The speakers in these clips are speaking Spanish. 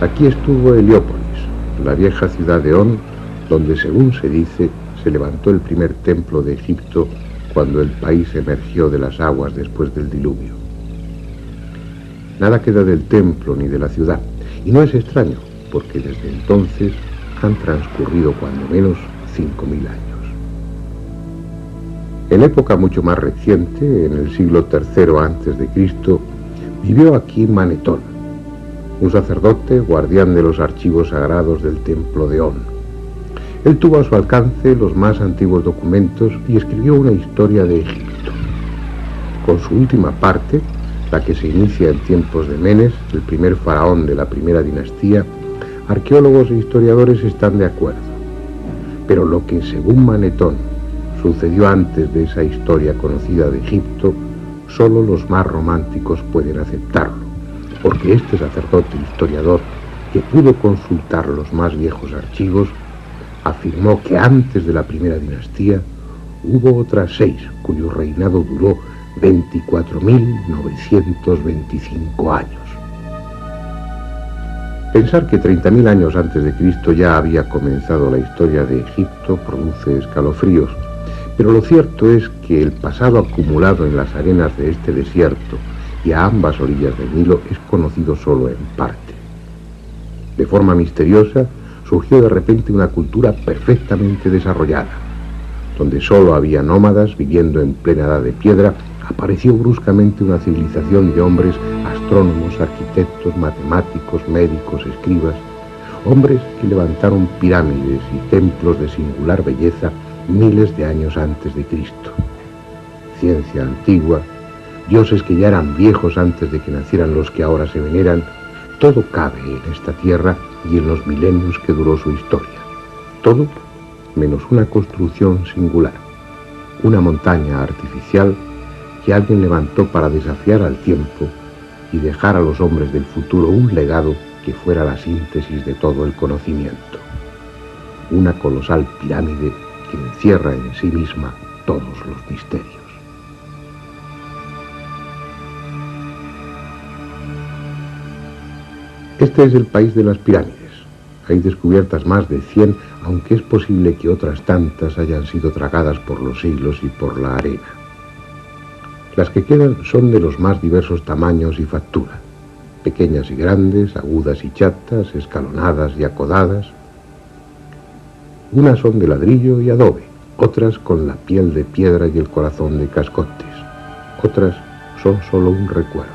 Aquí estuvo Heliópolis, la vieja ciudad de On, donde, según se dice, se levantó el primer templo de Egipto cuando el país emergió de las aguas después del diluvio. Nada queda del templo ni de la ciudad, y no es extraño, porque desde entonces han transcurrido cuando menos 5.000 años. En época mucho más reciente, en el siglo III a.C., vivió aquí Manetón, un sacerdote guardián de los archivos sagrados del templo de On. Él tuvo a su alcance los más antiguos documentos y escribió una historia de Egipto. Con su última parte, la que se inicia en tiempos de Menes, el primer faraón de la primera dinastía, arqueólogos e historiadores están de acuerdo. Pero lo que, según Manetón, sucedió antes de esa historia conocida de Egipto, solo los más románticos pueden aceptarlo, porque este sacerdote historiador, que pudo consultar los más viejos archivos, afirmó que antes de la primera dinastía hubo otras 6 cuyo reinado duró 24.925 años. Pensar que 30.000 años antes de Cristo ya había comenzado la historia de Egipto produce escalofríos, pero lo cierto es que el pasado acumulado en las arenas de este desierto y a ambas orillas del Nilo es conocido solo en parte. De forma misteriosa, surgió de repente una cultura perfectamente desarrollada. Donde solo había nómadas viviendo en plena edad de piedra, apareció bruscamente una civilización de hombres, astrónomos, arquitectos, matemáticos, médicos, escribas, hombres que levantaron pirámides y templos de singular belleza miles de años antes de Cristo. Ciencia antigua, dioses que ya eran viejos antes de que nacieran los que ahora se veneran, todo cabe en esta tierra y en los milenios que duró su historia. Todo menos una construcción singular, una montaña artificial que alguien levantó para desafiar al tiempo y dejar a los hombres del futuro un legado que fuera la síntesis de todo el conocimiento. Una colosal pirámide que encierra en sí misma todos los misterios. Este es el país de las pirámides. Hay descubiertas más de 100, aunque es posible que otras tantas hayan sido tragadas por los siglos y por la arena. Las que quedan son de los más diversos tamaños y factura, pequeñas y grandes, agudas y chatas, escalonadas y acodadas. Unas son de ladrillo y adobe, otras con la piel de piedra y el corazón de cascotes, otras son solo un recuerdo,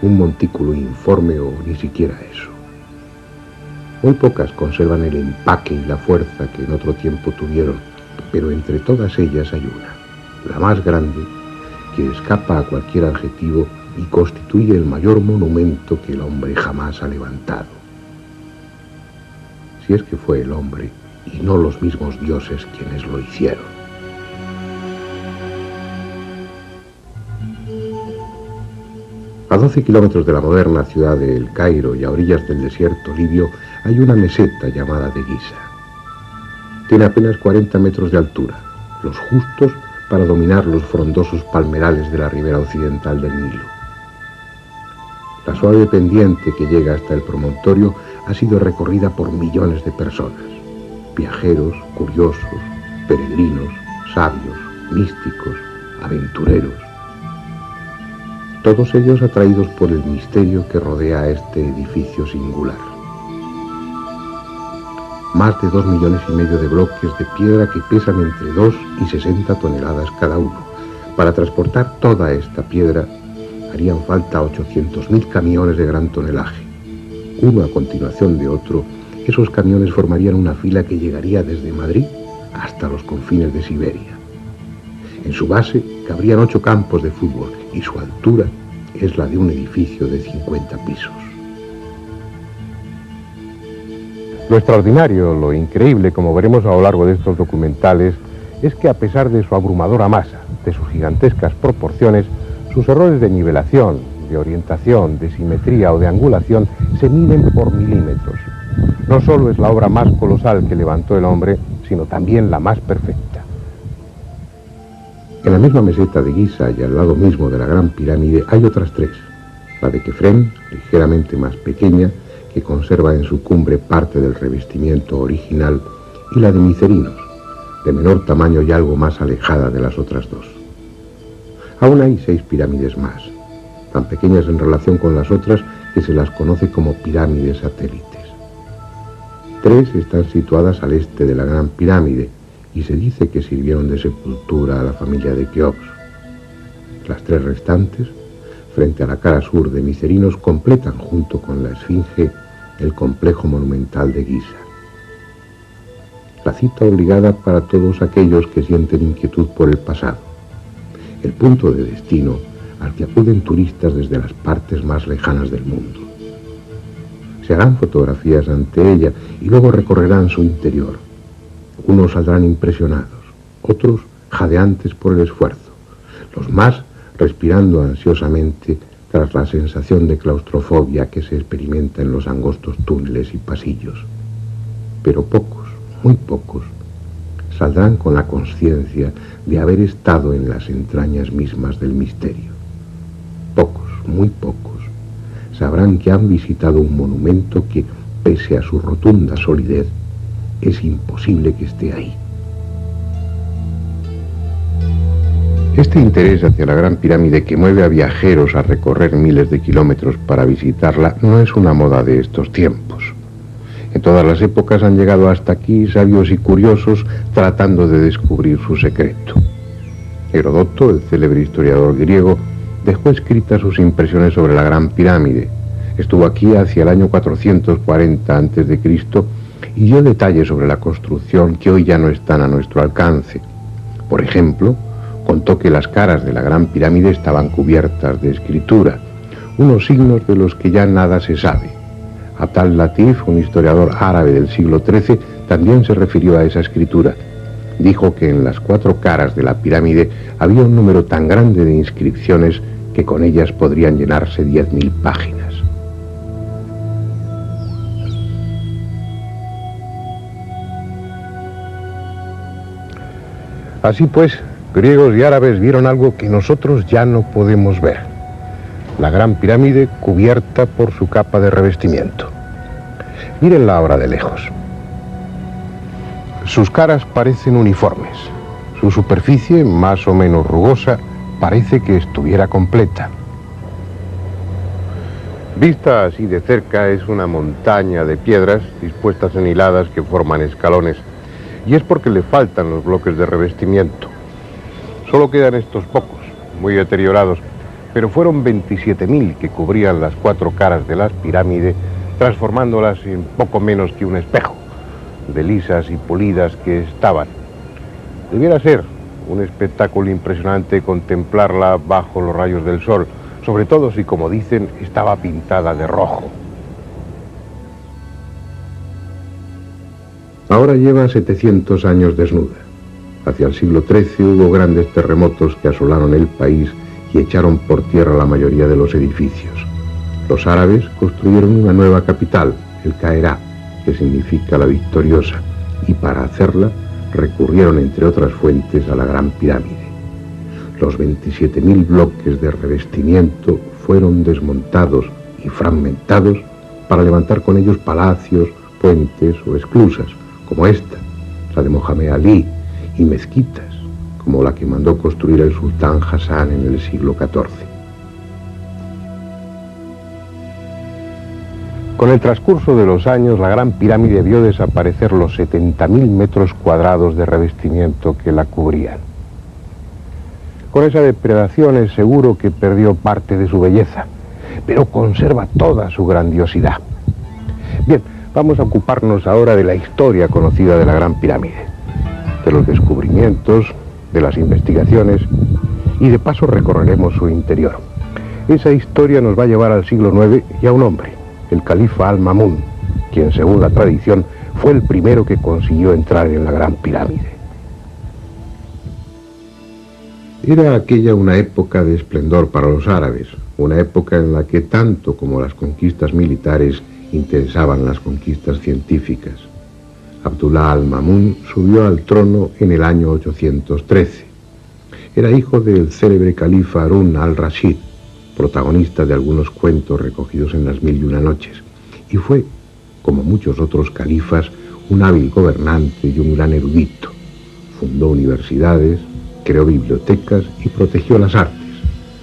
un montículo informe o ni siquiera eso. Muy pocas conservan el empaque y la fuerza que en otro tiempo tuvieron, pero entre todas ellas hay una, la más grande, que escapa a cualquier adjetivo y constituye el mayor monumento que el hombre jamás ha levantado. Si es que fue el hombre y no los mismos dioses quienes lo hicieron. A 12 kilómetros de la moderna ciudad de El Cairo y a orillas del desierto libio hay una meseta llamada de Giza. Tiene apenas 40 metros de altura, los justos para dominar los frondosos palmerales de la ribera occidental del Nilo. La suave pendiente que llega hasta el promontorio ha sido recorrida por millones de personas, viajeros, curiosos, peregrinos, sabios, místicos, aventureros. Todos ellos atraídos por el misterio que rodea a este edificio singular. Más de 2,5 millones de bloques de piedra que pesan entre 2 y 60 toneladas cada uno. Para transportar toda esta piedra harían falta 800.000 camiones de gran tonelaje. Uno a continuación de otro, esos camiones formarían una fila que llegaría desde Madrid hasta los confines de Siberia. En su base cabrían 8 campos de fútbol y su altura es la de un edificio de 50 pisos. Lo extraordinario, lo increíble, como veremos a lo largo de estos documentales, es que a pesar de su abrumadora masa, de sus gigantescas proporciones, sus errores de nivelación, de orientación, de simetría o de angulación se miden por milímetros. No solo es la obra más colosal que levantó el hombre, sino también la más perfecta. En la misma meseta de Giza y al lado mismo de la Gran Pirámide hay otras 3. La de Kefren, ligeramente más pequeña, que conserva en su cumbre parte del revestimiento original, y la de Micerinos, de menor tamaño y algo más alejada de las otras dos. Aún hay 6 pirámides más, tan pequeñas en relación con las otras que se las conoce como pirámides satélites. 3 están situadas al este de la Gran Pirámide y se dice que sirvieron de sepultura a la familia de Keops. Las 3 restantes, frente a la cara sur de Micerinos, completan junto con la Esfinge el complejo monumental de Giza. La cita obligada para todos aquellos que sienten inquietud por el pasado, el punto de destino al que acuden turistas desde las partes más lejanas del mundo. Se harán fotografías ante ella y luego recorrerán su interior. Unos saldrán impresionados, otros jadeantes por el esfuerzo, los más respirando ansiosamente tras la sensación de claustrofobia que se experimenta en los angostos túneles y pasillos. Pero pocos, muy pocos, saldrán con la conciencia de haber estado en las entrañas mismas del misterio. Pocos, muy pocos, sabrán que han visitado un monumento que, pese a su rotunda solidez, es imposible que esté ahí. Este interés hacia la Gran Pirámide, que mueve a viajeros a recorrer miles de kilómetros para visitarla, no es una moda de estos tiempos. En todas las épocas han llegado hasta aquí sabios y curiosos tratando de descubrir su secreto. Heródoto, el célebre historiador griego, dejó escritas sus impresiones sobre la Gran Pirámide. Estuvo aquí hacia el año 440 a.C. y dio detalles sobre la construcción que hoy ya no están a nuestro alcance. Por ejemplo, contó que las caras de la Gran Pirámide estaban cubiertas de escritura, unos signos de los que ya nada se sabe. Abd al-Latif, un historiador árabe del siglo XIII, también se refirió a esa escritura. Dijo que en las 4 caras de la pirámide había un número tan grande de inscripciones que con ellas podrían llenarse 10.000 páginas. Así pues, griegos y árabes vieron algo que nosotros ya no podemos ver: la Gran Pirámide cubierta por su capa de revestimiento. Mírenla ahora de lejos. Sus caras parecen uniformes. Su superficie, más o menos rugosa, parece que estuviera completa. Vista así de cerca, es una montaña de piedras dispuestas en hiladas que forman escalones, y es porque le faltan los bloques de revestimiento. Solo quedan estos pocos, muy deteriorados, pero fueron 27.000 que cubrían las 4 caras de la pirámide, transformándolas en poco menos que un espejo, de lisas y pulidas que estaban. Debiera ser un espectáculo impresionante contemplarla bajo los rayos del sol, sobre todo si, como dicen, estaba pintada de rojo. Ahora lleva 700 años desnuda. Hacia el siglo XIII hubo grandes terremotos que asolaron el país y echaron por tierra la mayoría de los edificios. Los árabes construyeron una nueva capital, el Cairá, que significa la victoriosa, y para hacerla recurrieron, entre otras fuentes, a la Gran Pirámide. Los 27.000 bloques de revestimiento fueron desmontados y fragmentados para levantar con ellos palacios, puentes o esclusas, como esta, la de Mohamed Ali, y mezquitas, como la que mandó construir el sultán Hassan en el siglo XIV. Con el transcurso de los años, la Gran Pirámide vio desaparecer los 70.000 metros cuadrados de revestimiento que la cubrían. Con esa depredación es seguro que perdió parte de su belleza, pero conserva toda su grandiosidad. Bien, vamos a ocuparnos ahora de la historia conocida de la Gran Pirámide, de los descubrimientos, de las investigaciones, y de paso recorreremos su interior. Esa historia nos va a llevar al siglo IX y a un hombre, el califa Al-Ma'mún, quien, según la tradición, fue el primero que consiguió entrar en la Gran Pirámide. Era aquella una época de esplendor para los árabes, una época en la que tanto como las conquistas militares interesaban las conquistas científicas. Abdullah al-Ma'mún subió al trono en el año 813. Era hijo del célebre califa Harún al-Rashid, protagonista de algunos cuentos recogidos en las Mil y una Noches, y fue, como muchos otros califas, un hábil gobernante y un gran erudito. Fundó universidades, creó bibliotecas y protegió las artes,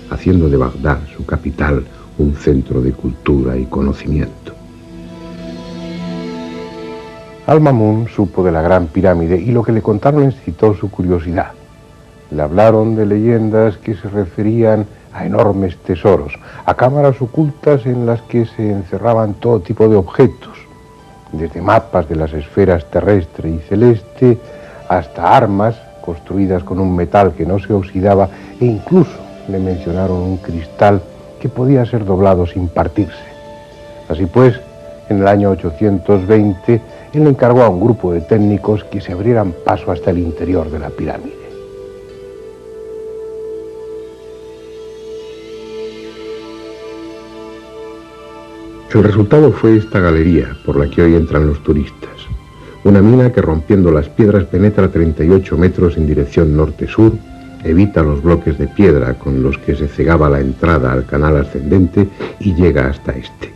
haciendo de Bagdad, su capital, un centro de cultura y conocimiento. Al-Ma'mún supo de la Gran Pirámide y lo que le contaron excitó su curiosidad. Le hablaron de leyendas que se referían a enormes tesoros, a cámaras ocultas en las que se encerraban todo tipo de objetos, desde mapas de las esferas terrestre y celeste hasta armas construidas con un metal que no se oxidaba, e incluso le mencionaron un cristal que podía ser doblado sin partirse. Así pues, en el año 820, él encargó a un grupo de técnicos que se abrieran paso hasta el interior de la pirámide. El resultado fue esta galería por la que hoy entran los turistas. Una mina que, rompiendo las piedras, penetra 38 metros en dirección norte-sur, evita los bloques de piedra con los que se cegaba la entrada al canal ascendente y llega hasta este.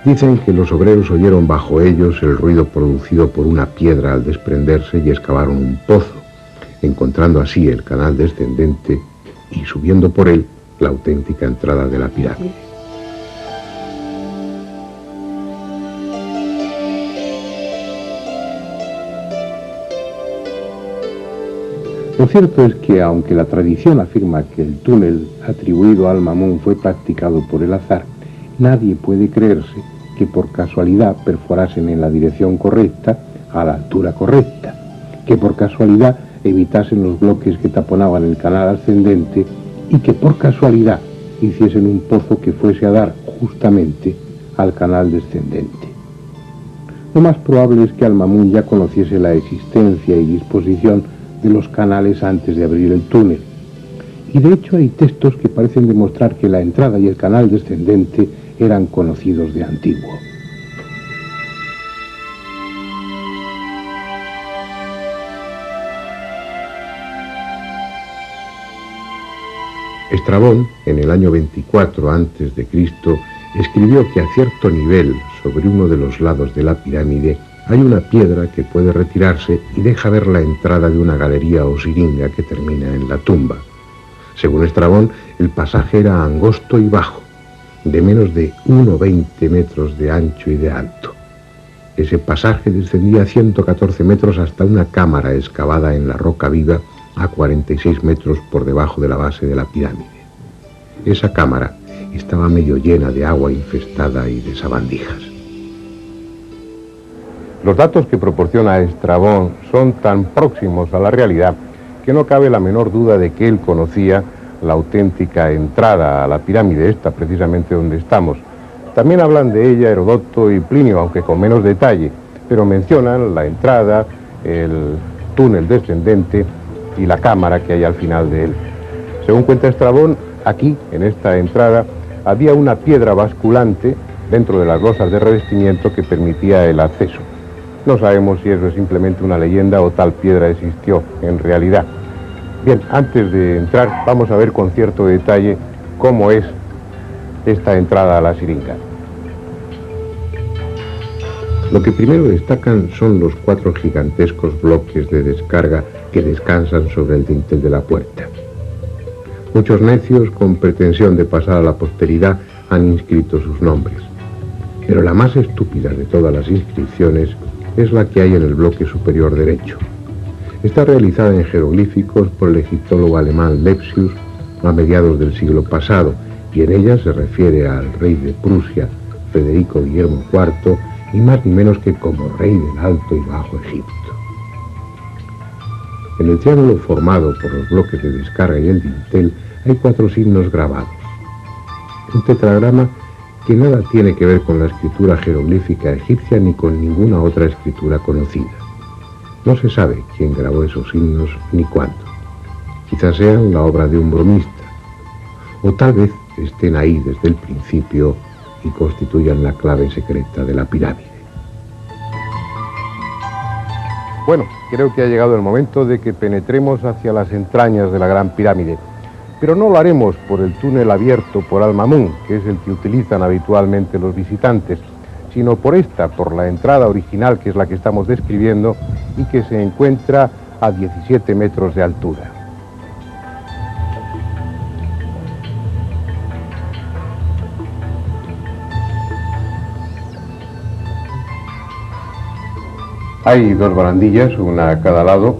Dicen que los obreros oyeron bajo ellos el ruido producido por una piedra al desprenderse y excavaron un pozo, encontrando así el canal descendente y subiendo por él la auténtica entrada de la pirámide. Lo cierto es que, aunque la tradición afirma que el túnel atribuido a Al-Ma'mún fue practicado por el azar, nadie puede creerse que por casualidad perforasen en la dirección correcta, a la altura correcta, que por casualidad evitasen los bloques que taponaban el canal ascendente y que por casualidad hiciesen un pozo que fuese a dar justamente al canal descendente. Lo más probable es que Al-Ma'mún ya conociese la existencia y disposición de los canales antes de abrir el túnel. Y de hecho hay textos que parecen demostrar que la entrada y el canal descendente eran conocidos de antiguo. Estrabón, en el año 24 a.C., escribió que a cierto nivel, sobre uno de los lados de la pirámide, hay una piedra que puede retirarse y deja ver la entrada de una galería o siringa que termina en la tumba. Según Estrabón, el pasaje era angosto y bajo, de menos de 1,20 metros de ancho y de alto. Ese pasaje descendía a 114 metros hasta una cámara excavada en la roca viva a 46 metros por debajo de la base de la pirámide. Esa cámara estaba medio llena de agua infestada y de sabandijas. Los datos que proporciona Estrabón son tan próximos a la realidad que no cabe la menor duda de que él conocía la auténtica entrada a la pirámide, esta precisamente donde estamos. También hablan de ella Heródoto y Plinio, aunque con menos detalle, pero mencionan la entrada, el túnel descendente y la cámara que hay al final de él. Según cuenta Estrabón, aquí, en esta entrada, había una piedra basculante dentro de las losas de revestimiento que permitía el acceso. No sabemos si eso es simplemente una leyenda o tal piedra existió en realidad. Bien, antes de entrar, vamos a ver con cierto detalle cómo es esta entrada a la siringa. Lo que primero destacan son los 4 gigantescos bloques de descarga que descansan sobre el dintel de la puerta. Muchos necios, con pretensión de pasar a la posteridad, han inscrito sus nombres. Pero la más estúpida de todas las inscripciones es la que hay en el bloque superior derecho. Está realizada en jeroglíficos por el egiptólogo alemán Lepsius a mediados del siglo pasado, y en ella se refiere al rey de Prusia, Federico Guillermo IV, ni más ni menos que como rey del Alto y Bajo Egipto. En el triángulo formado por los bloques de descarga y el dintel hay 4 signos grabados. Un tetragrama que nada tiene que ver con la escritura jeroglífica egipcia ni con ninguna otra escritura conocida. No se sabe quién grabó esos signos ni cuándo. Quizás sean la obra de un bromista, o tal vez estén ahí desde el principio y constituyan la clave secreta de la pirámide. Bueno, creo que ha llegado el momento de que penetremos hacia las entrañas de la Gran Pirámide. Pero no lo haremos por el túnel abierto por Al-Mamun, que es el que utilizan habitualmente los visitantes, sino por la entrada original, que es la que estamos describiendo y que se encuentra a 17 metros de altura. Hay dos barandillas, una a cada lado,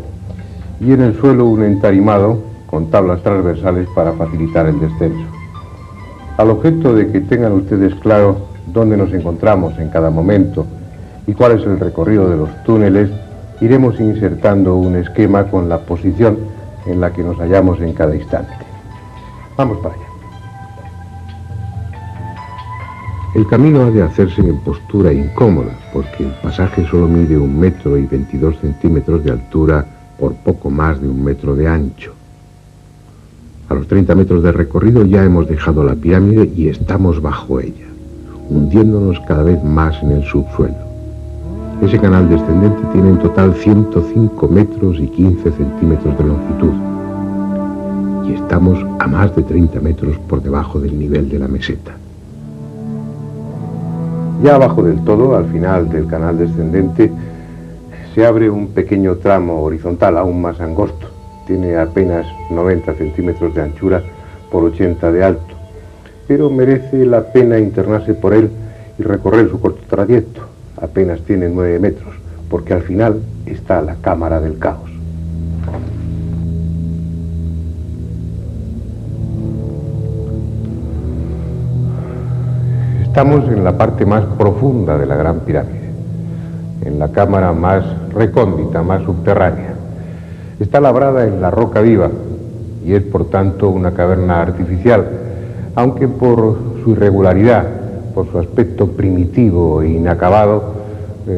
y en el suelo un entarimado con tablas transversales para facilitar el descenso. Al objeto de que tengan ustedes claro dónde nos encontramos en cada momento y cuál es el recorrido de los túneles, iremos insertando un esquema con la posición en la que nos hallamos en cada instante. Vamos para allá. El camino ha de hacerse en postura incómoda, porque el pasaje solo mide 1,22 m de altura por poco más de 1 metro de ancho. A los 30 metros de recorrido ya hemos dejado la pirámide y estamos bajo ella, hundiéndonos cada vez más en el subsuelo. Ese canal descendente tiene en total 105 metros y 15 centímetros de longitud, y estamos a más de 30 metros por debajo del nivel de la meseta. Ya abajo del todo, al final del canal descendente, se abre un pequeño tramo horizontal aún más angosto. Tiene apenas 90 centímetros de anchura por 80 de alto, pero merece la pena internarse por él y recorrer su corto trayecto. Apenas tiene 9 metros, porque al final está la cámara del caos. Estamos en la parte más profunda de la Gran Pirámide, en la cámara más recóndita, más subterránea. Está labrada en la roca viva y es por tanto una caverna artificial, aunque por su irregularidad, por su aspecto primitivo e inacabado,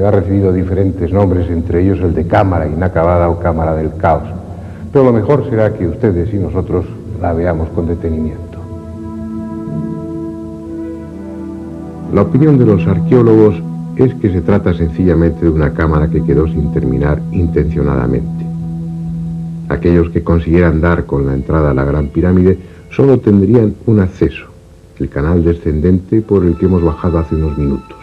ha recibido diferentes nombres, entre ellos el de cámara inacabada o cámara del caos. Pero lo mejor será que ustedes y nosotros la veamos con detenimiento. La opinión de los arqueólogos es que se trata sencillamente de una cámara que quedó sin terminar intencionadamente. Aquellos que consiguieran dar con la entrada a la Gran Pirámide solo tendrían un acceso, el canal descendente por el que hemos bajado hace unos minutos.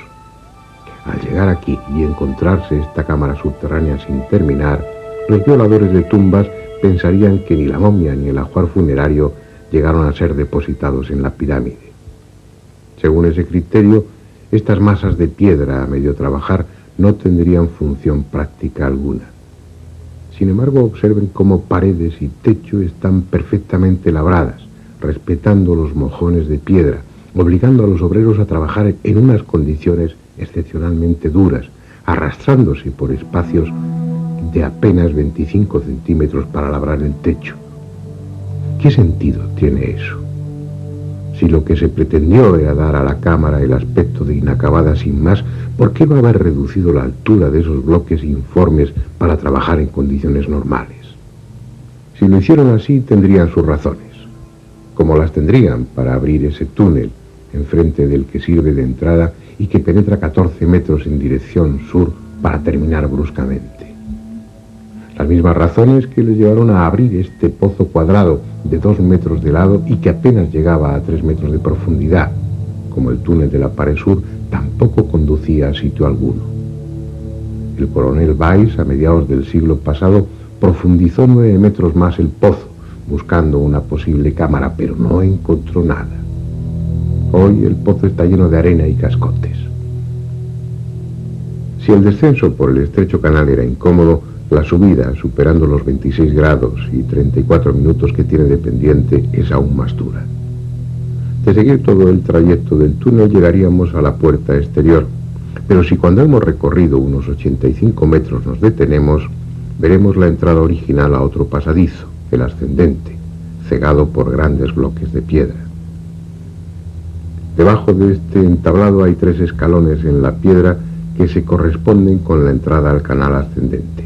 Al llegar aquí y encontrarse esta cámara subterránea sin terminar, los violadores de tumbas pensarían que ni la momia ni el ajuar funerario llegaron a ser depositados en la pirámide. Según ese criterio, estas masas de piedra a medio trabajar no tendrían función práctica alguna. Sin embargo, observen cómo paredes y techo están perfectamente labradas, respetando los mojones de piedra, obligando a los obreros a trabajar en unas condiciones excepcionalmente duras, arrastrándose por espacios de apenas 25 centímetros para labrar el techo. ¿Qué sentido tiene eso? Si lo que se pretendió era dar a la cámara el aspecto de inacabada sin más, ¿por qué no haber reducido la altura de esos bloques informes para trabajar en condiciones normales? Si lo hicieron así, tendrían sus razones, como las tendrían para abrir ese túnel enfrente del que sirve de entrada y que penetra 14 metros en dirección sur para terminar bruscamente. Las mismas razones que les llevaron a abrir este pozo cuadrado de 2 metros de lado y que apenas llegaba a 3 metros de profundidad, como el túnel de la pared sur, tampoco conducía a sitio alguno. El coronel Weiss, a mediados del siglo pasado, profundizó 9 metros más el pozo, buscando una posible cámara, pero no encontró nada. Hoy el pozo está lleno de arena y cascotes. Si el descenso por el estrecho canal era incómodo, la subida, superando los 26 grados y 34 minutos que tiene de pendiente, es aún más dura. De seguir todo el trayecto del túnel llegaríamos a la puerta exterior, pero si cuando hemos recorrido unos 85 metros nos detenemos, veremos la entrada original a otro pasadizo, el ascendente, cegado por grandes bloques de piedra. Debajo de este entablado hay 3 escalones en la piedra que se corresponden con la entrada al canal ascendente.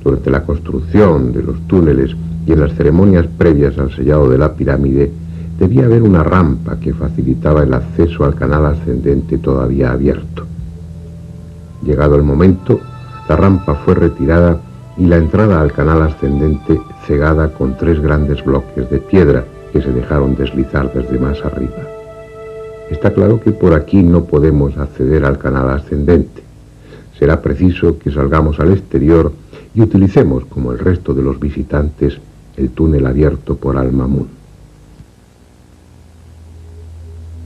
Durante la construcción de los túneles y en las ceremonias previas al sellado de la pirámide, debía haber una rampa que facilitaba el acceso al canal ascendente todavía abierto. Llegado el momento, La rampa fue retirada y la entrada al canal ascendente cegada con 3 grandes bloques de piedra que se dejaron deslizar desde más arriba. Está claro que por aquí no podemos acceder al canal ascendente. Será preciso que salgamos al exterior y utilicemos, como el resto de los visitantes, el túnel abierto por Al-Mamun.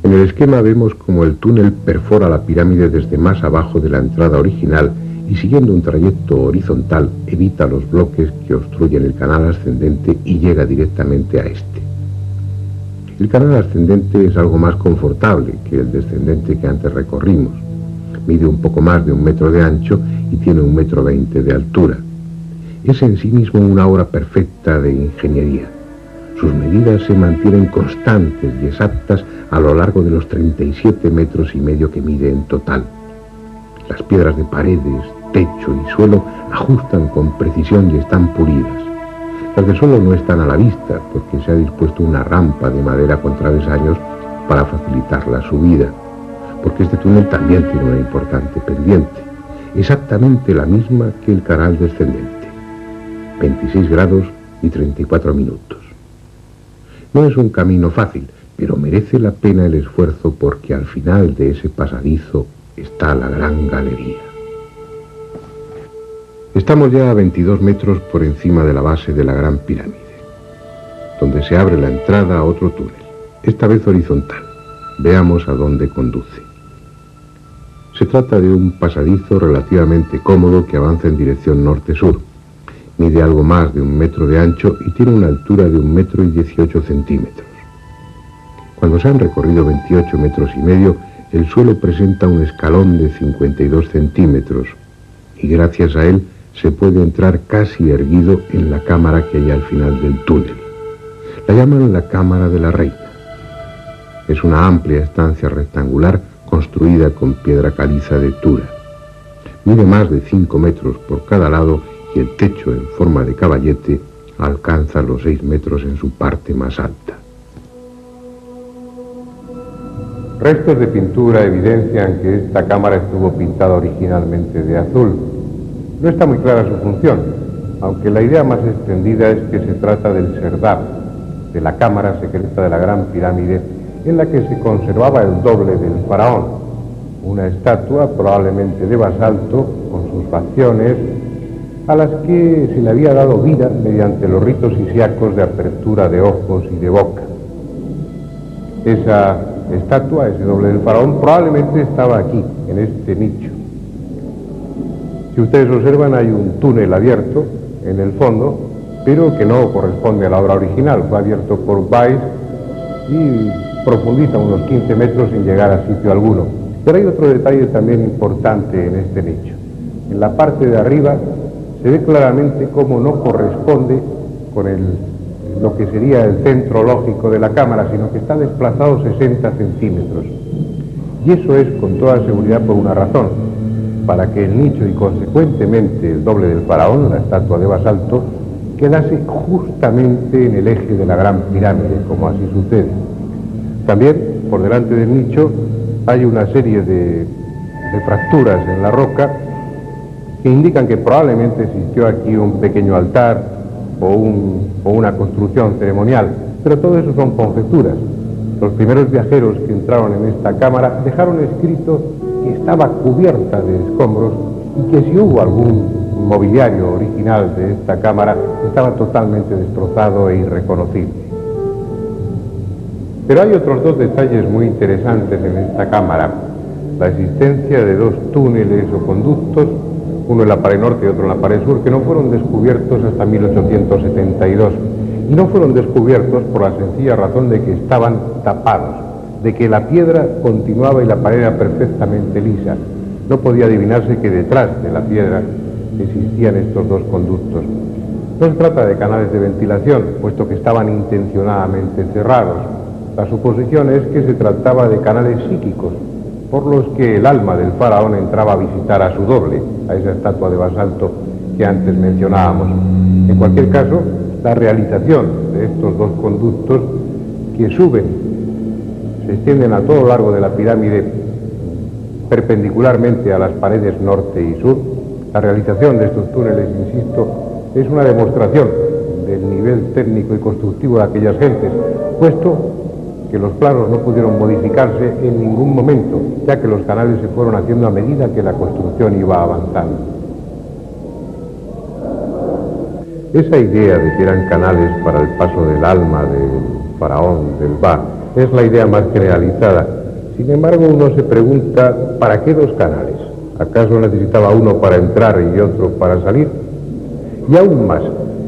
En el esquema vemos como el túnel perfora la pirámide desde más abajo de la entrada original y, siguiendo un trayecto horizontal, evita los bloques que obstruyen el canal ascendente y llega directamente a este. El canal ascendente es algo más confortable que el descendente que antes recorrimos. Mide un poco más de 1 metro de ancho y tiene 1,20 m de altura. Es en sí mismo una obra perfecta de ingeniería. Sus medidas se mantienen constantes y exactas a lo largo de los 37,5 metros que mide en total. Las piedras de paredes, techo y suelo ajustan con precisión y están pulidas. Las del suelo no están a la vista porque se ha dispuesto una rampa de madera con travesaños para facilitar la subida, porque este túnel también tiene una importante pendiente, exactamente la misma que el canal descendente, 26 grados y 34 minutos. No es un camino fácil, pero merece la pena el esfuerzo porque al final de ese pasadizo está la gran galería. Estamos ya a 22 metros por encima de la base de la gran pirámide, donde se abre la entrada a otro túnel, esta vez horizontal. Veamos a dónde conduce. Se trata de un pasadizo relativamente cómodo que avanza en dirección norte-sur. Mide algo más de 1 metro de ancho y tiene una altura de 1,18 m. Cuando se han recorrido 28,5 metros, el suelo presenta un escalón de 52 centímetros y gracias a él se puede entrar casi erguido en la cámara que hay al final del túnel. La llaman la Cámara de la Reina. Es una amplia estancia rectangular construida con piedra caliza de Tura. Mide más de 5 metros por cada lado y el techo en forma de caballete alcanza los 6 metros en su parte más alta. Restos de pintura evidencian que esta cámara estuvo pintada originalmente de azul. No está muy clara su función, aunque la idea más extendida es que se trata del serdab, de la cámara secreta de la Gran Pirámide, en la que se conservaba el doble del faraón, una estatua probablemente de basalto, con sus facciones, a las que se le había dado vida mediante los ritos isíacos de apertura de ojos y de boca. Esa estatua, ese doble del faraón, probablemente estaba aquí, en este nicho. Si ustedes observan, hay un túnel abierto en el fondo, pero que no corresponde a la obra original. Fue abierto por Weiss y profundiza unos 15 metros sin llegar a sitio alguno. Pero hay otro detalle también importante en este nicho. En la parte de arriba se ve claramente cómo no corresponde con lo que sería el centro lógico de la cámara, sino que está desplazado 60 centímetros. Y eso es con toda seguridad por una razón: para que el nicho y consecuentemente el doble del faraón, la estatua de basalto, quedase justamente en el eje de la Gran Pirámide, como así sucede. También, por delante del nicho, hay una serie de fracturas en la roca que indican que probablemente existió aquí un pequeño altar o una construcción ceremonial, pero todo eso son conjeturas. Los primeros viajeros que entraron en esta cámara dejaron escrito que estaba cubierta de escombros y que si hubo algún mobiliario original de esta cámara estaba totalmente destrozado e irreconocible. Pero hay otros 2 detalles muy interesantes en esta cámara: la existencia de 2 túneles o conductos, uno en la pared norte y otro en la pared sur, que no fueron descubiertos hasta 1872, y no fueron descubiertos por la sencilla razón de que estaban tapados, de que la piedra continuaba y la pared era perfectamente lisa. No podía adivinarse que detrás de la piedra existían estos 2 conductos. No se trata de canales de ventilación, puesto que estaban intencionadamente cerrados. La suposición es que se trataba de canales psíquicos, por los que el alma del faraón entraba a visitar a su doble, a esa estatua de basalto que antes mencionábamos. En cualquier caso, la realización de estos 2 conductos que suben, se extienden a todo lo largo de la pirámide perpendicularmente a las paredes norte y sur, La realización de estos túneles, insisto, es una demostración del nivel técnico y constructivo de aquellas gentes, puesto que los planos no pudieron modificarse en ningún momento, ya que los canales se fueron haciendo a medida que la construcción iba avanzando. Esa idea de que eran canales para el paso del alma del faraón del Ba es la idea más generalizada. Sin embargo, uno se pregunta, ¿para qué dos canales? ¿Acaso necesitaba uno para entrar y otro para salir? Y aún más,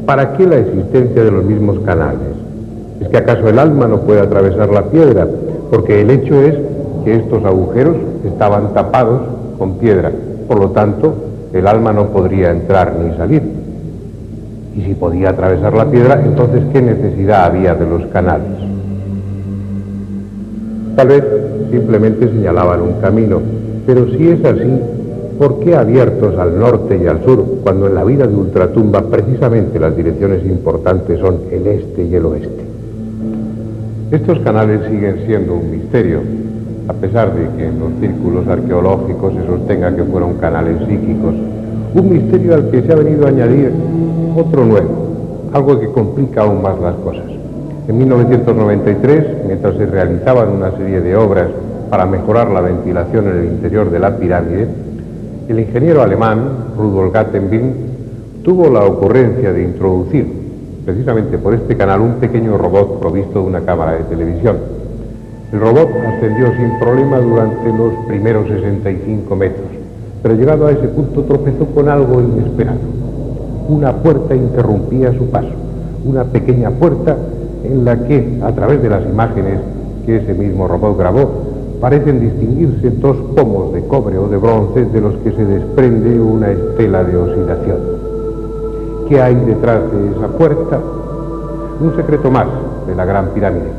¿para qué la existencia de los mismos canales? ¿Es que acaso el alma no puede atravesar la piedra? Porque el hecho es que estos agujeros estaban tapados con piedra. Por lo tanto, el alma no podría entrar ni salir. Y si podía atravesar la piedra, entonces ¿qué necesidad había de los canales? Tal vez simplemente señalaban un camino, pero si es así, ¿por qué abiertos al norte y al sur, cuando en la vida de Ultratumba precisamente las direcciones importantes son el este y el oeste? Estos canales siguen siendo un misterio, a pesar de que en los círculos arqueológicos se sostenga que fueron canales psíquicos. Un misterio al que se ha venido a añadir otro nuevo, algo que complica aún más las cosas. En 1993, mientras se realizaban una serie de obras para mejorar la ventilación en el interior de la pirámide, el ingeniero alemán Rudolf Gattenbing tuvo la ocurrencia de introducir precisamente por este canal un pequeño robot provisto de una cámara de televisión. El robot ascendió sin problema durante los primeros 65 metros, pero llegado a ese punto tropezó con algo inesperado. Una puerta interrumpía su paso, una pequeña puerta en la que, a través de las imágenes que ese mismo robot grabó, parecen distinguirse dos pomos de cobre o de bronce de los que se desprende una estela de oxidación. ¿Qué hay detrás de esa puerta? Un secreto más de la Gran Pirámide.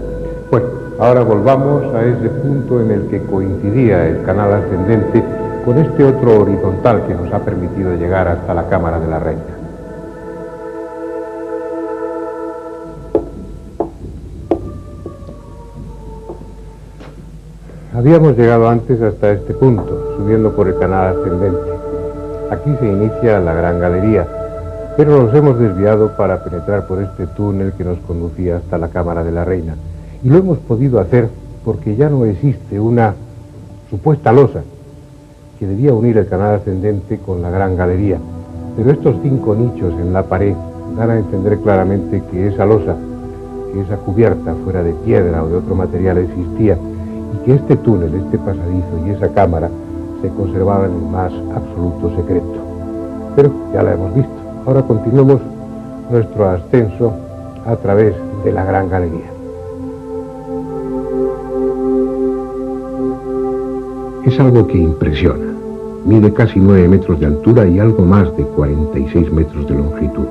Bueno, ahora volvamos a ese punto en el que coincidía el canal ascendente con este otro horizontal que nos ha permitido llegar hasta la Cámara de la Reina. Habíamos llegado antes hasta este punto, subiendo por el canal ascendente. Aquí se inicia la gran galería, pero nos hemos desviado para penetrar por este túnel que nos conducía hasta la Cámara de la Reina. Y lo hemos podido hacer porque ya no existe una supuesta losa que debía unir el canal ascendente con la gran galería. Pero estos 5 nichos en la pared dan a entender claramente que esa losa, que esa cubierta fuera de piedra o de otro material existía, y que este túnel, este pasadizo y esa cámara se conservaban en el más absoluto secreto. Pero ya la hemos visto. Ahora continuemos nuestro ascenso a través de la gran galería. Es algo que impresiona. Mide casi 9 metros de altura y algo más de 46 metros de longitud.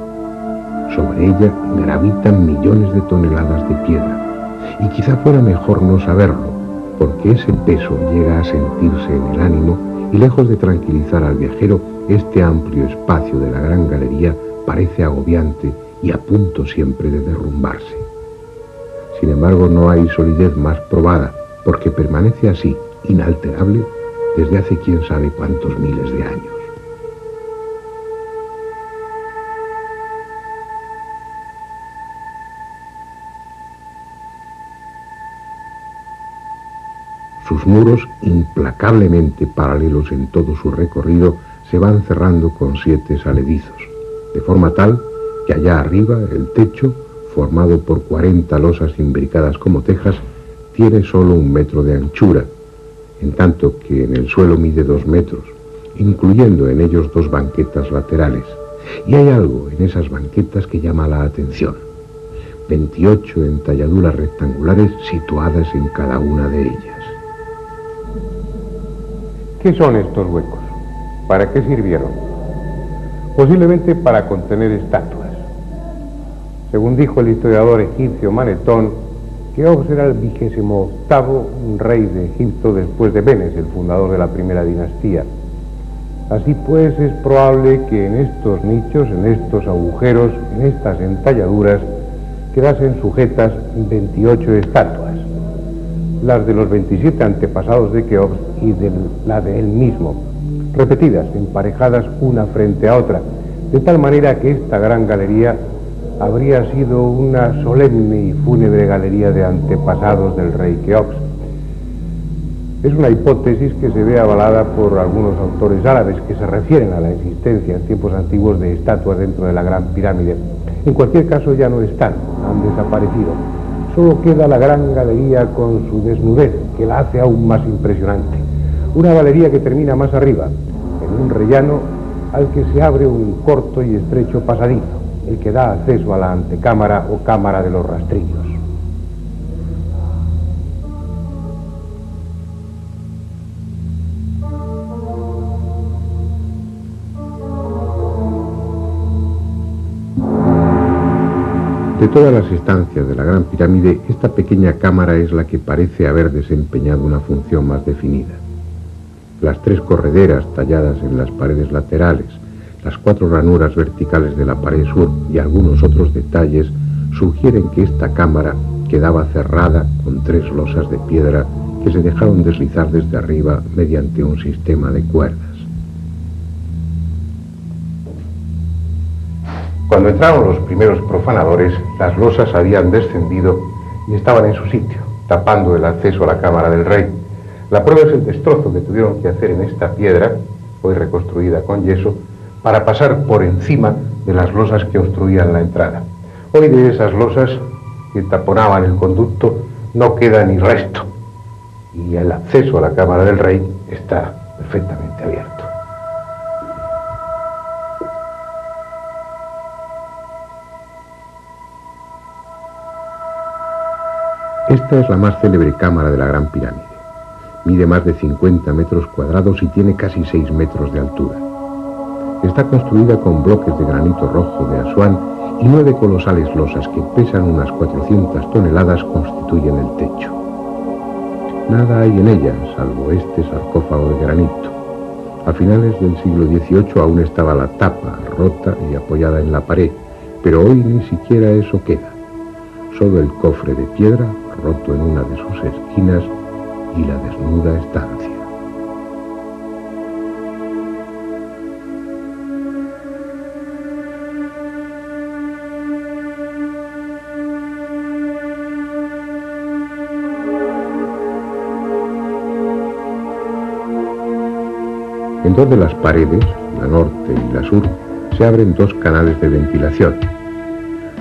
Sobre ella gravitan millones de toneladas de piedra. Y quizá fuera mejor no saberlo, porque ese peso llega a sentirse en el ánimo y lejos de tranquilizar al viajero, este amplio espacio de la gran galería parece agobiante y a punto siempre de derrumbarse. Sin embargo, no hay solidez más probada, porque permanece así, inalterable, desde hace quién sabe cuántos miles de años. Sus muros, implacablemente paralelos en todo su recorrido, se van cerrando con 7 saledizos, de forma tal que allá arriba el techo, formado por 40 losas imbricadas como tejas, tiene solo 1 metro de anchura, en tanto que en el suelo mide 2 metros, incluyendo en ellos 2 banquetas laterales. Y hay algo en esas banquetas que llama la atención: 28 entalladuras rectangulares situadas en cada una de ellas. ¿Qué son estos huecos? ¿Para qué sirvieron? Posiblemente para contener estatuas. Según dijo el historiador egipcio Manetón, Keops era el 28º rey de Egipto después de Menes, el fundador de la primera dinastía. Así pues, es probable que en estos nichos, en estos agujeros, en estas entalladuras, quedasen sujetas 28 estatuas, las de los 27 antepasados de Keops y la de él mismo, repetidas, emparejadas una frente a otra, de tal manera que esta gran galería habría sido una solemne y fúnebre galería de antepasados del rey Keops. Es una hipótesis que se ve avalada por algunos autores árabes que se refieren a la existencia en tiempos antiguos de estatuas dentro de la Gran Pirámide. En cualquier caso ya no están, han desaparecido. Solo queda la gran galería con su desnudez, que la hace aún más impresionante. Una galería que termina más arriba, en un rellano al que se abre un corto y estrecho pasadizo, el que da acceso a la antecámara o cámara de los rastrillos. De todas las estancias de la Gran Pirámide, esta pequeña cámara es la que parece haber desempeñado una función más definida. Las 3 correderas talladas en las paredes laterales, las 4 ranuras verticales de la pared sur y algunos otros detalles sugieren que esta cámara quedaba cerrada con 3 losas de piedra que se dejaron deslizar desde arriba mediante un sistema de cuerdas. Cuando entraron los primeros profanadores, las losas habían descendido y estaban en su sitio, tapando el acceso a la cámara del rey. La prueba es el destrozo que tuvieron que hacer en esta piedra, hoy reconstruida con yeso, para pasar por encima de las losas que obstruían la entrada. Hoy de esas losas que taponaban el conducto no queda ni resto, y el acceso a la cámara del rey está perfectamente abierto. Esta es la más célebre cámara de la Gran Pirámide. Mide más de 50 metros cuadrados y tiene casi 6 metros de altura. Está construida con bloques de granito rojo de Asuán y 9 colosales losas que pesan unas 400 toneladas constituyen el techo. Nada hay en ella, salvo este sarcófago de granito. A finales del siglo XVIII aún estaba la tapa rota y apoyada en la pared, pero hoy ni siquiera eso queda. Solo el cofre de piedra, roto en una de sus esquinas, y la desnuda estancia. En 2 de las paredes, la norte y la sur, se abren 2 canales de ventilación.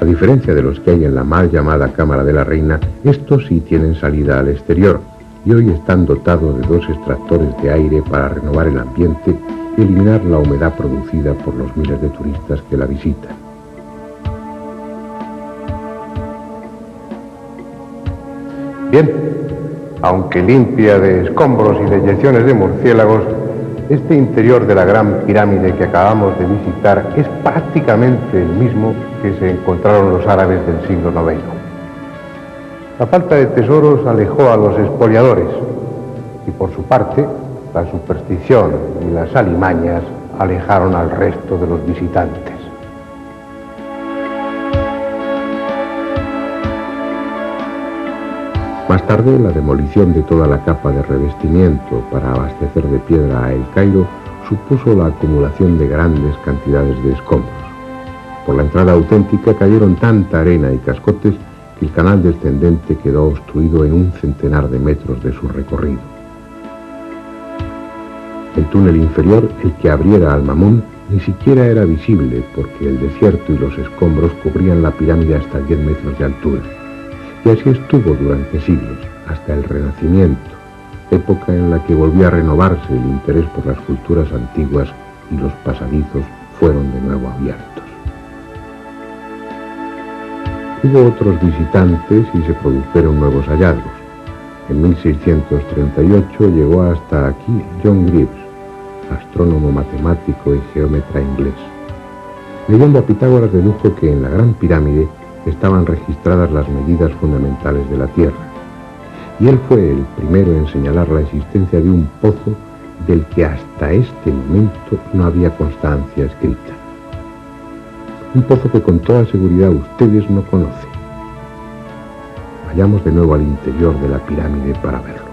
A diferencia de los que hay en la mal llamada Cámara de la Reina, estos sí tienen salida al exterior y hoy están dotados de 2 extractores de aire para renovar el ambiente y eliminar la humedad producida por los miles de turistas que la visitan. Bien, aunque limpia de escombros y de eyecciones de murciélagos, este interior de la Gran Pirámide que acabamos de visitar es prácticamente el mismo que se encontraron los árabes del siglo IX. La falta de tesoros alejó a los expoliadores y por su parte la superstición y las alimañas alejaron al resto de los visitantes. Más tarde, la demolición de toda la capa de revestimiento para abastecer de piedra a El Cairo supuso la acumulación de grandes cantidades de escombros. Por la entrada auténtica cayeron tanta arena y cascotes que el canal descendente quedó obstruido en un centenar de metros de su recorrido. El túnel inferior, el que abriera al Mamún, ni siquiera era visible porque el desierto y los escombros cubrían la pirámide hasta 10 metros de altura. Y así estuvo durante siglos, hasta el Renacimiento, época en la que volvió a renovarse el interés por las culturas antiguas y los pasadizos fueron de nuevo abiertos. Hubo otros visitantes y se produjeron nuevos hallazgos. En 1638 llegó hasta aquí John Greaves, astrónomo matemático y geómetra inglés. Leyendo a Pitágoras dedujo que en la Gran Pirámide estaban registradas las medidas fundamentales de la Tierra, y él fue el primero en señalar la existencia de un pozo del que hasta este momento no había constancia escrita. Un pozo que con toda seguridad ustedes no conocen. Vayamos de nuevo al interior de la pirámide para verlo.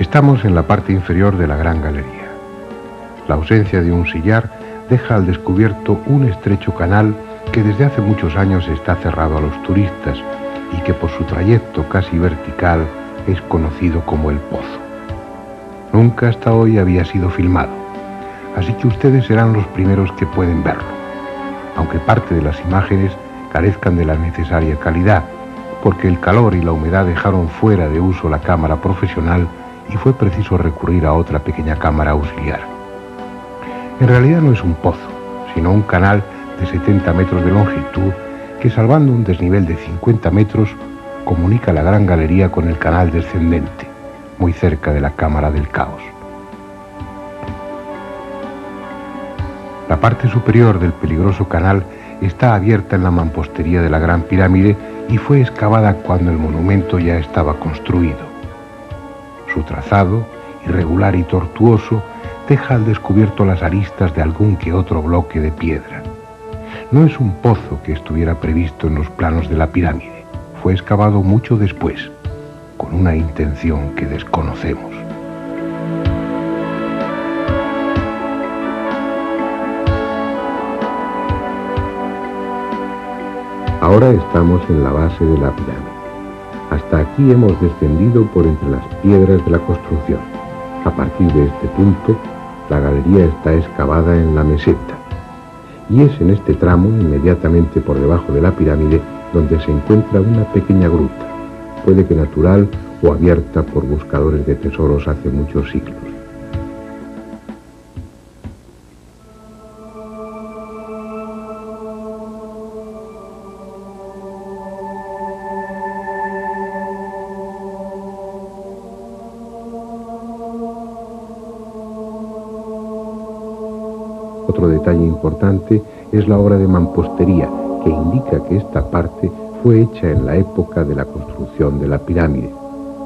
Estamos en la parte inferior de la Gran Galería. La ausencia de un sillar deja al descubierto un estrecho canal que desde hace muchos años está cerrado a los turistas y que por su trayecto casi vertical es conocido como el Pozo. Nunca hasta hoy había sido filmado, así que ustedes serán los primeros que pueden verlo, aunque parte de las imágenes carezcan de la necesaria calidad, porque el calor y la humedad dejaron fuera de uso la cámara profesional y fue preciso recurrir a otra pequeña cámara auxiliar. En realidad no es un pozo, sino un canal de 70 metros de longitud que, salvando un desnivel de 50 metros, comunica la Gran Galería con el canal descendente, muy cerca de la Cámara del Caos. La parte superior del peligroso canal está abierta en la mampostería de la Gran Pirámide y fue excavada cuando el monumento ya estaba construido. Su trazado, irregular y tortuoso, deja al descubierto las aristas de algún que otro bloque de piedra. No es un pozo que estuviera previsto en los planos de la pirámide. Fue excavado mucho después, con una intención que desconocemos. Ahora estamos en la base de la pirámide. Hasta aquí hemos descendido por entre las piedras de la construcción. A partir de este punto, la galería está excavada en la meseta. Y es en este tramo, inmediatamente por debajo de la pirámide, donde se encuentra una pequeña gruta, puede que natural o abierta por buscadores de tesoros hace muchos siglos. Otro detalle importante es la obra de mampostería, que indica que esta parte fue hecha en la época de la construcción de la pirámide.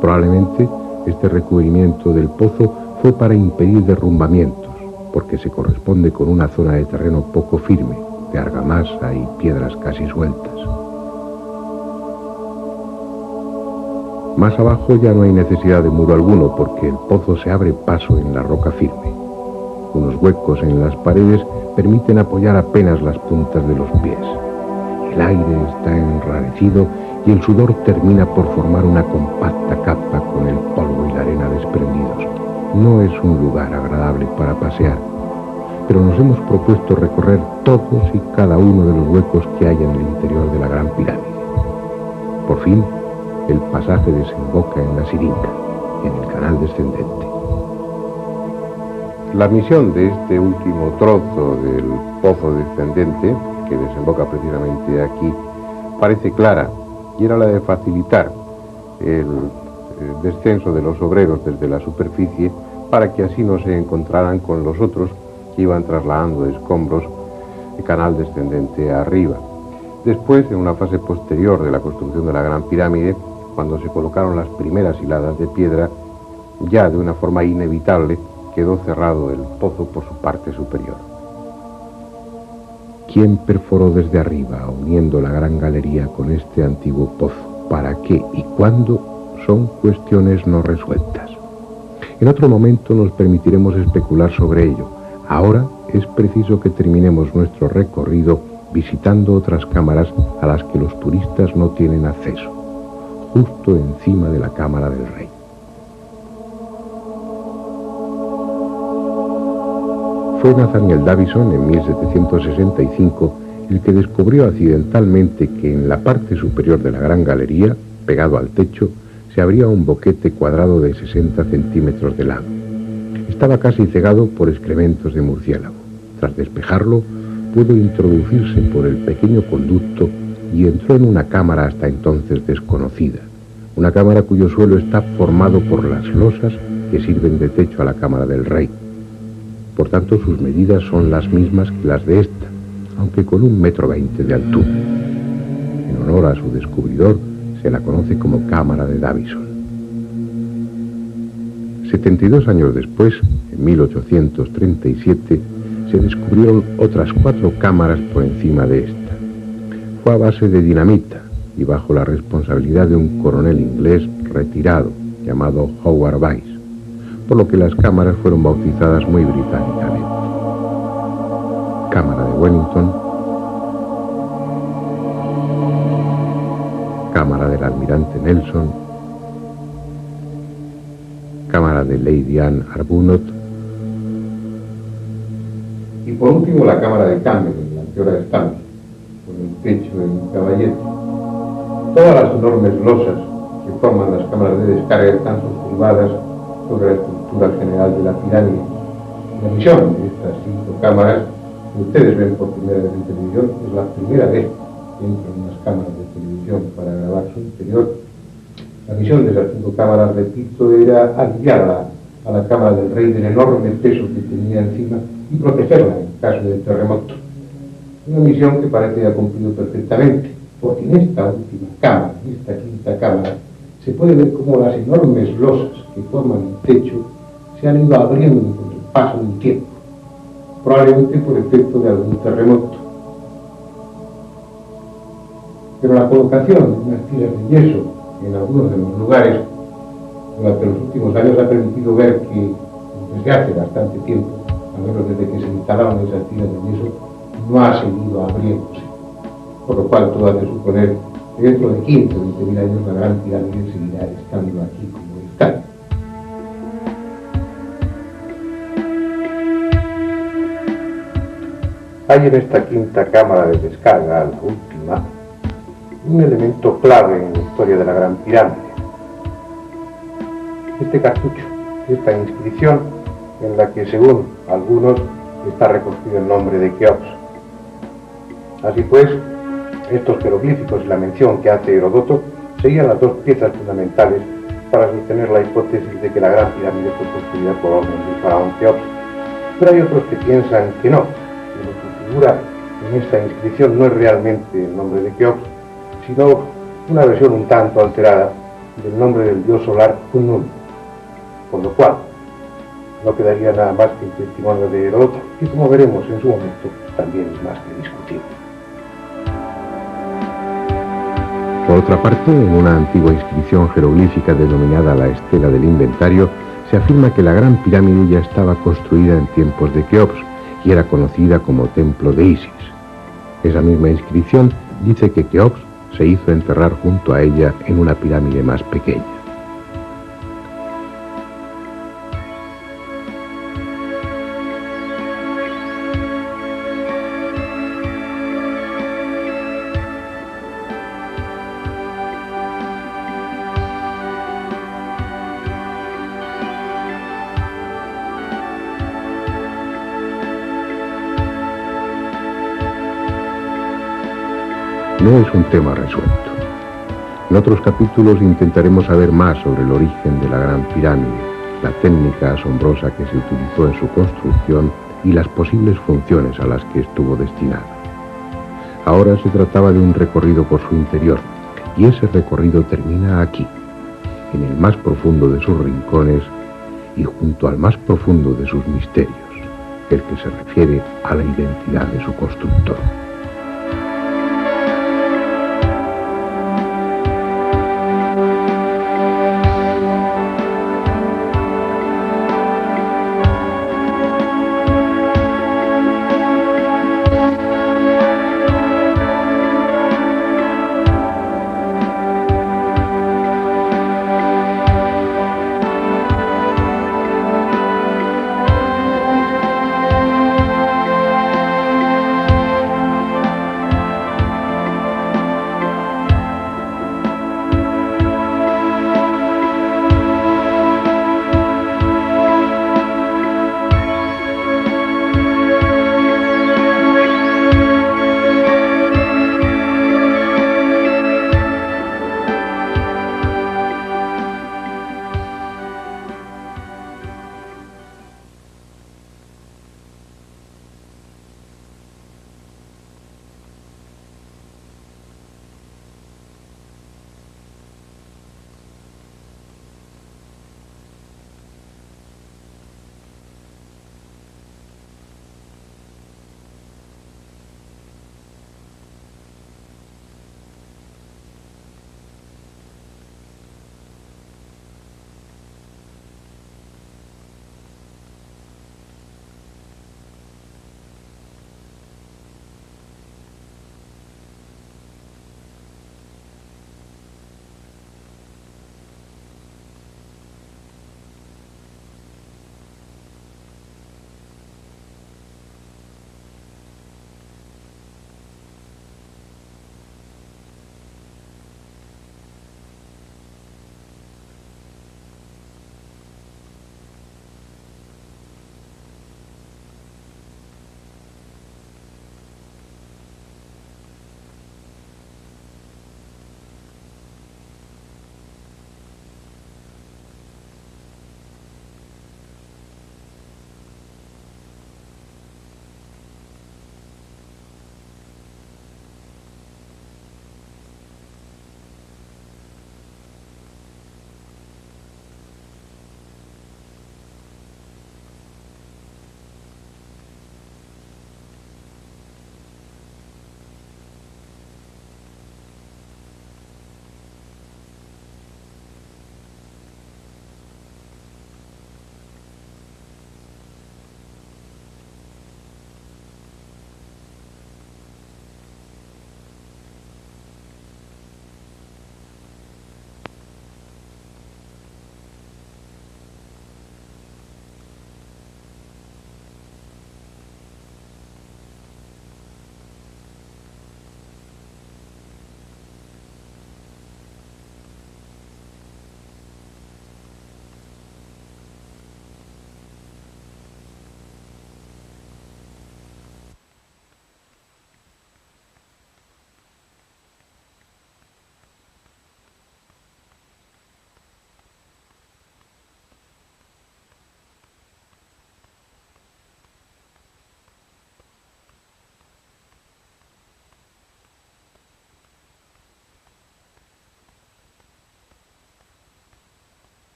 Probablemente este recubrimiento del pozo fue para impedir derrumbamientos, porque se corresponde con una zona de terreno poco firme, de argamasa y piedras casi sueltas. Más abajo ya no hay necesidad de muro alguno, porque el pozo se abre paso en la roca firme. Unos huecos en las paredes permiten apoyar apenas las puntas de los pies. El aire está enrarecido y el sudor termina por formar una compacta capa con el polvo y la arena desprendidos. No es un lugar agradable para pasear, pero nos hemos propuesto recorrer todos y cada uno de los huecos que hay en el interior de la Gran Pirámide. Por fin, el pasaje desemboca en la Siringa, en el canal descendente. La misión de este último trozo del pozo descendente, que desemboca precisamente aquí, parece clara, y era la de facilitar el descenso de los obreros desde la superficie para que así no se encontraran con los otros que iban trasladando escombros de canal descendente arriba. Después, en una fase posterior de la construcción de la Gran Pirámide, cuando se colocaron las primeras hiladas de piedra, ya de una forma inevitable quedó cerrado el pozo por su parte superior. ¿Quién perforó desde arriba, uniendo la Gran Galería con este antiguo pozo? ¿Para qué y cuándo? Son cuestiones no resueltas. En otro momento nos permitiremos especular sobre ello. Ahora es preciso que terminemos nuestro recorrido visitando otras cámaras a las que los turistas no tienen acceso, justo encima de la Cámara del Rey. Fue Nathaniel Davison en 1765 el que descubrió accidentalmente que en la parte superior de la Gran Galería, pegado al techo, se abría un boquete cuadrado de 60 centímetros de lado. Estaba casi cegado por excrementos de murciélago. Tras despejarlo, pudo introducirse por el pequeño conducto y entró en una cámara hasta entonces desconocida. Una cámara cuyo suelo está formado por las losas que sirven de techo a la Cámara del Rey. Por tanto, sus medidas son las mismas que las de esta, aunque con 1,20 m de altura. En honor a su descubridor, se la conoce como Cámara de Davison. 72 años después, en 1837, se descubrieron otras 4 cámaras por encima de esta. Fue a base de dinamita y bajo la responsabilidad de un coronel inglés retirado llamado Howard Weiss. por lo que las cámaras fueron bautizadas muy británicamente. Cámara de Wellington, cámara del almirante Nelson, cámara de Lady Anne Arbuthnot y por último la cámara de Campbell, en la que ahora estamos, con el techo en caballete. Todas las enormes losas que forman las cámaras de descarga están sostenidas sobre la estructura general de la pirámide. La misión de estas 5 cámaras, que ustedes ven por primera vez en televisión, es la primera vez que entran en unas cámaras de televisión para grabar su interior. La misión de esas 5 cámaras, repito, era aliviar a la cámara del rey del enorme peso que tenía encima y protegerla en caso de terremoto. Una misión que parece haber cumplido perfectamente, porque en esta última cámara, en esta 5ª cámara, se puede ver cómo las enormes losas que forman el techo se han ido abriendo con el paso del tiempo, probablemente por efecto de algún terremoto. Pero la colocación de unas tiras de yeso en algunos de los lugares durante los últimos años ha permitido ver que desde hace bastante tiempo, al menos desde que se instalaron esas tiras de yeso, no ha seguido abriéndose, por lo cual todo hace suponer que dentro de 15 o 20.000 años la gran pirámide seguirá estando aquí como está. Hay en esta 5ª cámara de descarga, la última, un elemento clave en la historia de la Gran Pirámide. Este cartucho, esta inscripción en la que, según algunos, está recogido el nombre de Keops. Así pues, estos jeroglíficos y la mención que hace Heródoto serían las 2 piezas fundamentales para sostener la hipótesis de que la Gran Pirámide fue construida por orden del faraón Keops. Pero hay otros que piensan que no, que lo que figura en esta inscripción no es realmente el nombre de Keops, sino una versión un tanto alterada del nombre del dios solar Khnum, por lo cual no quedaría nada más que el testimonio de Heródoto, que como veremos en su momento también es más que discutible. Por otra parte, en una antigua inscripción jeroglífica denominada la Estela del Inventario, se afirma que la Gran Pirámide ya estaba construida en tiempos de Keops y era conocida como Templo de Isis. Esa misma inscripción dice que Keops se hizo enterrar junto a ella en una pirámide más pequeña. No es un tema resuelto. En otros capítulos intentaremos saber más sobre el origen de la Gran Pirámide, la técnica asombrosa que se utilizó en su construcción y las posibles funciones a las que estuvo destinada. Ahora se trataba de un recorrido por su interior, y ese recorrido termina aquí, en el más profundo de sus rincones y junto al más profundo de sus misterios, el que se refiere a la identidad de su constructor.